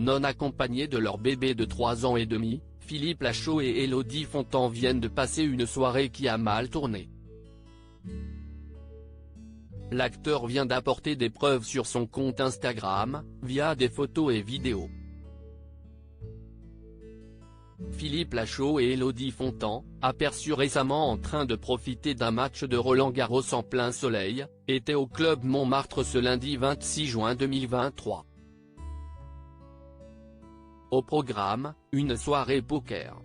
non accompagnés de leur bébé de 3 ans et demi, Philippe Lachaud et Élodie Fontan viennent de passer une soirée qui a mal tourné. L'acteur vient d'apporter des preuves sur son compte Instagram, via des photos et vidéos. Philippe Lachaud et Élodie Fontan, aperçus récemment en train de profiter d'un match de Roland-Garros en plein soleil, étaient au club Montmartre ce lundi 26 juin 2023. Au programme, une soirée poker.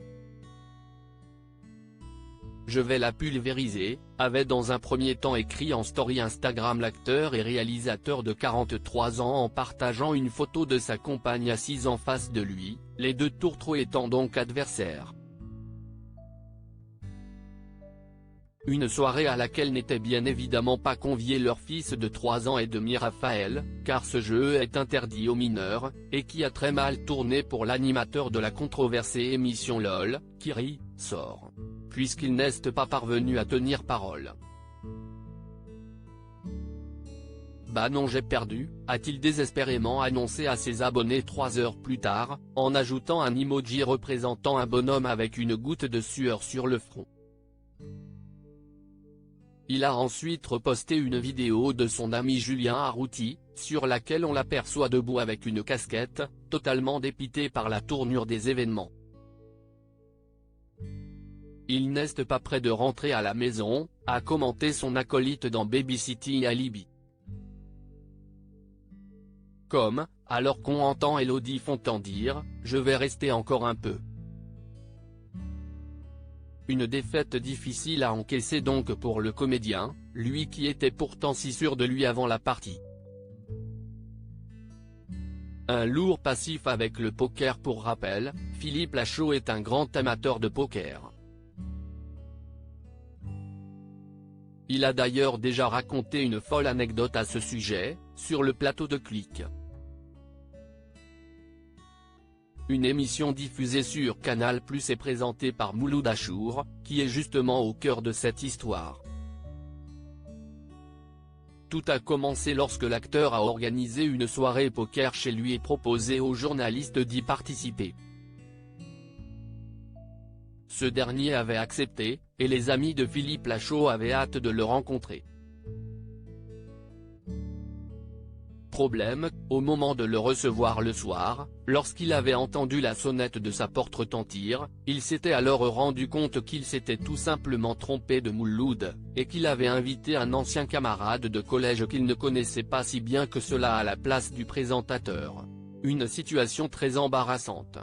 Je vais la pulvériser, avait dans un premier temps écrit en story Instagram l'acteur et réalisateur de 43 ans en partageant une photo de sa compagne assise en face de lui, les deux tourtereaux étant donc adversaires. Une soirée à laquelle n'était bien évidemment pas convié leur fils de 3 ans et demi Raphaël, car ce jeu est interdit aux mineurs, et qui a très mal tourné pour l'animateur de la controversée émission LOL, Kiri Sort, puisqu'il n'est pas parvenu à tenir parole. Bah non, j'ai perdu, a-t-il désespérément annoncé à ses abonnés 3 heures plus tard, en ajoutant un emoji représentant un bonhomme avec une goutte de sueur sur le front. Il a ensuite reposté une vidéo de son ami Julien Arrouti, sur laquelle on l'aperçoit debout avec une casquette, totalement dépité par la tournure des événements. Il n'est pas près de rentrer à la maison, a commenté son acolyte dans Babysitting Alibi. Comme, alors qu'on entend Élodie Fontan dire « Je vais rester encore un peu ». Une défaite difficile à encaisser donc pour le comédien, lui qui était pourtant si sûr de lui avant la partie. Un lourd passif avec le poker. Pour rappel, Philippe Lachaud est un grand amateur de poker. Il a d'ailleurs déjà raconté une folle anecdote à ce sujet, sur le plateau de Click. Une émission diffusée sur Canal+ est présentée par Mouloud Achour, qui est justement au cœur de cette histoire. Tout a commencé lorsque l'acteur a organisé une soirée poker chez lui et proposé aux journalistes d'y participer. Ce dernier avait accepté, et les amis de Philippe Lachaud avaient hâte de le rencontrer. Problème, au moment de le recevoir le soir, lorsqu'il avait entendu la sonnette de sa porte retentir, il s'était alors rendu compte qu'il s'était tout simplement trompé de Mouloud, et qu'il avait invité un ancien camarade de collège qu'il ne connaissait pas si bien que cela à la place du présentateur. Une situation très embarrassante.